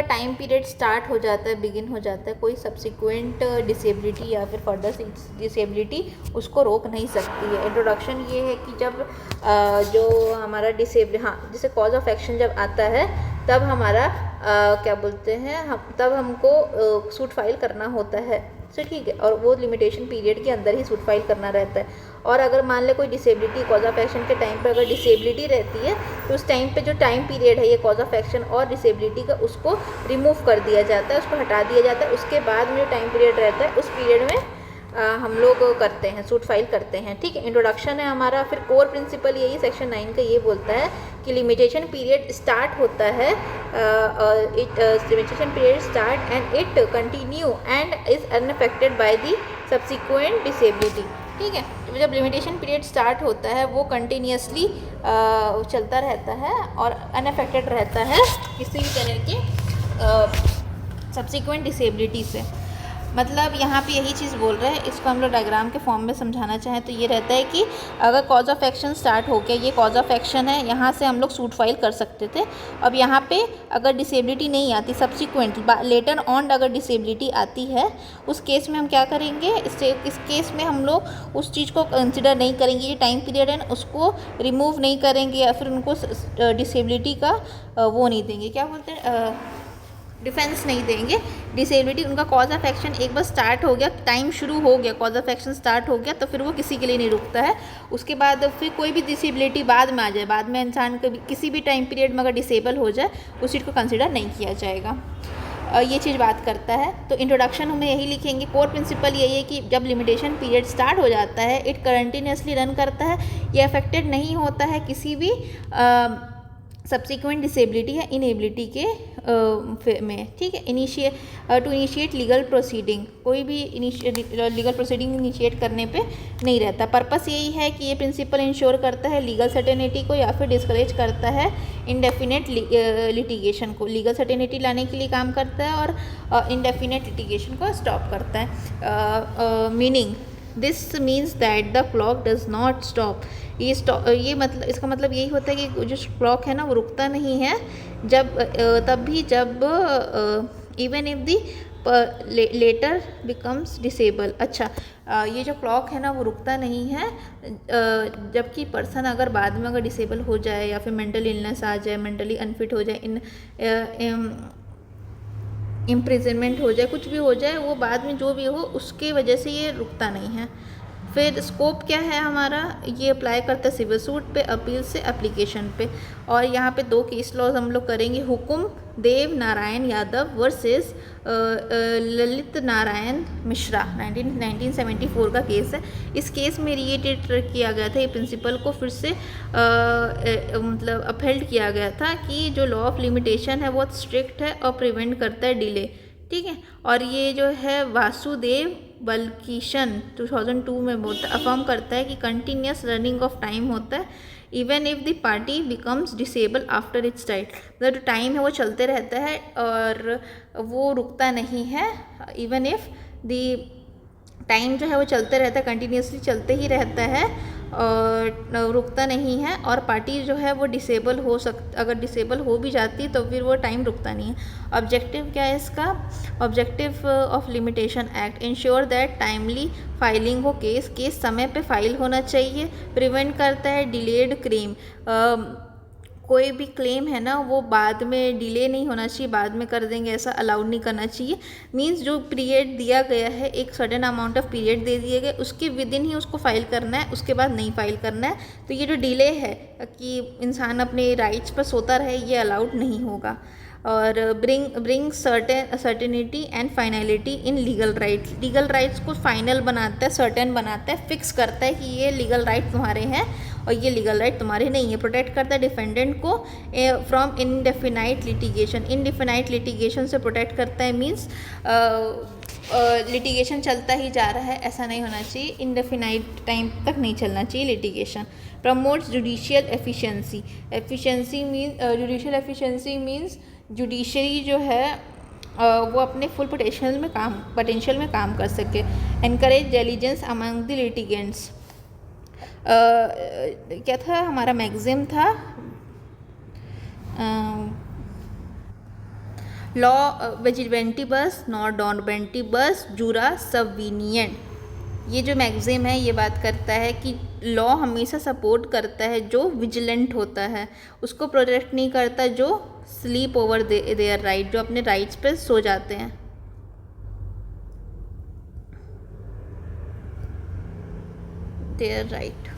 Time period start हो जाता है, बिगिन हो जाता है, कोई सब्सिक्वेंट डिसेबिलिटी या फिर फर्दर डिसेबिलिटी उसको रोक नहीं सकती है। इंट्रोडक्शन ये है कि जब जो हमारा जैसे कॉज ऑफ एक्शन जब आता है तब हमारा क्या बोलते हैं तब हमको सूट फाइल करना होता है, तो ठीक है, और वो लिमिटेशन पीरियड के अंदर ही सूट फाइल करना रहता है। और अगर मान ले कोई डिसेबिलिटी कॉज ऑफ एक्शन के टाइम पर अगर डिसेबिलिटी रहती है तो उस टाइम पे जो टाइम पीरियड है ये कॉज ऑफ एक्शन और डिसेबिलिटी का उसको रिमूव कर दिया जाता है, उसको हटा दिया जाता है। उसके बाद में जो टाइम पीरियड रहता है उस पीरियड में हम लोग करते हैं, सूट फाइल करते हैं, ठीक है। इंट्रोडक्शन है हमारा। फिर कोर प्रिंसिपल यही सेक्शन 9 का ये बोलता है कि लिमिटेशन पीरियड स्टार्ट होता है, limitation period start and it continue and is unaffected by the subsequent disability, ठीक है। तो जब लिमिटेशन पीरियड स्टार्ट होता है वो कंटिन्यूसली चलता रहता है और अनअफेक्टेड रहता है किसी भी तरह के सब्सिक्वेंट डिसेबिलिटी से। मतलब यहाँ पे यही चीज़ बोल रहे हैं, इसको हम लोग डायग्राम के फॉर्म में समझाना चाहें तो ये रहता है कि अगर कॉज ऑफ एक्शन स्टार्ट हो गया, ये कॉज ऑफ एक्शन है, यहाँ से हम लोग सूट फाइल कर सकते थे। अब यहाँ पे अगर डिसेबिलिटी नहीं आती, सब्सिक्वेंट लेटर ऑन अगर डिसेबिलिटी आती है, उस केस में हम क्या करेंगे, इस केस में हम लोग उस चीज़ को कंसिडर नहीं करेंगे, ये टाइम पीरियड है उसको रिमूव नहीं करेंगे या फिर उनको डिसेबिलिटी का वो नहीं देंगे, क्या बोलते हैं, डिफेंस नहीं देंगे। डिसेबिलिटी उनका कॉज ऑफ एक्शन एक बार स्टार्ट हो गया, टाइम शुरू हो गया, कॉज ऑफ एक्शन स्टार्ट हो गया तो फिर वो किसी के लिए नहीं रुकता है। उसके बाद फिर कोई भी डिसेबिलिटी बाद में आ जाए, बाद में इंसान किसी भी टाइम पीरियड में अगर डिसेबल हो जाए उस चीज़ को कंसिडर नहीं किया जाएगा। ये चीज़ बात करता है। तो इंट्रोडक्शन हमें यही लिखेंगे, कोर प्रिंसिपल यही है कि जब लिमिटेशन पीरियड स्टार्ट हो जाता है इट कंटिन्यूसली रन करता है, ये अफेक्टेड नहीं होता है किसी भी सब्सिक्वेंट डिसेबिलिटी या इनेबिलिटी के में, ठीक है। टू इनिशिएट लीगल प्रोसीडिंग, कोई भी लीगल प्रोसीडिंग इनिशिएट करने पे नहीं रहता। पर्पस यही है कि ये प्रिंसिपल इंश्योर करता है लीगल सर्टेनिटी को या फिर डिस्करेज करता है इंडेफिनेट लिटिगेशन को, लीगल सर्टेनिटी लाने के लिए काम करता है और इंडेफिनेट लिटिगेशन को स्टॉप करता है। Meaning this means that the clock does not stop, ये मतलब इसका मतलब यही होता है कि जो क्लॉक है ना वो रुकता नहीं है तब भी जब even if the letter becomes disable. अच्छा, ये जो क्लॉक है ना वो रुकता नहीं है जबकि पर्सन अगर बाद में अगर डिसेबल हो जाए या फिर मेंटल इलनेस आ जाए, मेंटली अनफिट हो जाए, इम्प्रिजनमेंट हो जाए, कुछ भी हो जाए, वो बाद में जो भी हो उसके वजह से ये रुकता नहीं है। फिर स्कोप क्या है हमारा, ये अप्लाई करता है सिविल सूट पे, अपील से एप्लीकेशन पे। और यहाँ पे 2 केस लॉज हम लोग करेंगे, हुकुम देव नारायण यादव वर्सेस ललित नारायण मिश्रा, 1974 का केस है। इस केस में रीइटरेट किया गया था, ये प्रिंसिपल को फिर से मतलब अपहेल्ड किया गया था कि जो लॉ ऑफ लिमिटेशन है बहुत स्ट्रिक्ट है और प्रिवेंट करता है डिले, ठीक है। और ये जो है वासुदेव बलकिशन 2002 में बोलता अफर्म करता है कि कंटिन्यूस रनिंग ऑफ टाइम होता है even if the party becomes disable after it's time, मतलब जो टाइम है वो चलते रहता है और वो रुकता नहीं है, इवन इफ द टाइम जो है वो चलते रहता है, कंटिन्यूसली चलते ही रहता है और रुकता नहीं है। और पार्टी जो है वो डिसेबल अगर डिसेबल हो भी जाती तो फिर वो टाइम रुकता नहीं है। ऑब्जेक्टिव क्या है इसका, objective of limitation act ensure that timely filing हो, केस समय पे फाइल होना चाहिए, प्रिवेंट करता है डिलेड क्लेम, कोई भी क्लेम है ना वो बाद में डिले नहीं होना चाहिए, बाद में कर देंगे ऐसा अलाउड नहीं करना चाहिए। मींस जो पीरियड दिया गया है, एक सर्टेन अमाउंट ऑफ पीरियड दे दिए गए, उसके विद इन ही उसको फाइल करना है, उसके बाद नहीं फाइल करना है। तो ये जो डिले है कि इंसान अपने राइट्स पर सोता रहे, ये अलाउड नहीं होगा। और bring certainty and finality in legal rights को फाइनल बनाता है, सर्टेन बनाता है, फिक्स करता है कि ये लीगल राइट तुम्हारे हैं और ये लीगल राइट तुम्हारे नहीं है। प्रोटेक्ट करता है डिफेंडेंट को फ्रॉम इनडेफिनाइट लिटिगेशन से प्रोटेक्ट करता है। मीन्स लिटिगेशन चलता ही जा रहा है ऐसा नहीं होना चाहिए, इनडेफिनाइट टाइम तक नहीं चलना चाहिए litigation. Promotes judicial efficiency means judiciary जो है वो अपने फुल पोटेंशियल में काम कर सके। Encourage diligence among the litigants, क्या था हमारा मैगज़िम था, लॉ वेजिटेंटिबस नॉर डॉनबेंटिबस जूरा सबवीनिएंट। ये जो मैगज़ीम है ये बात करता है कि लॉ हमेशा सपोर्ट करता है जो विजिलेंट होता है, उसको प्रोटेक्ट नहीं करता जो स्लीप ओवर देयर राइट, जो अपने राइट्स पे सो जाते हैं। There right.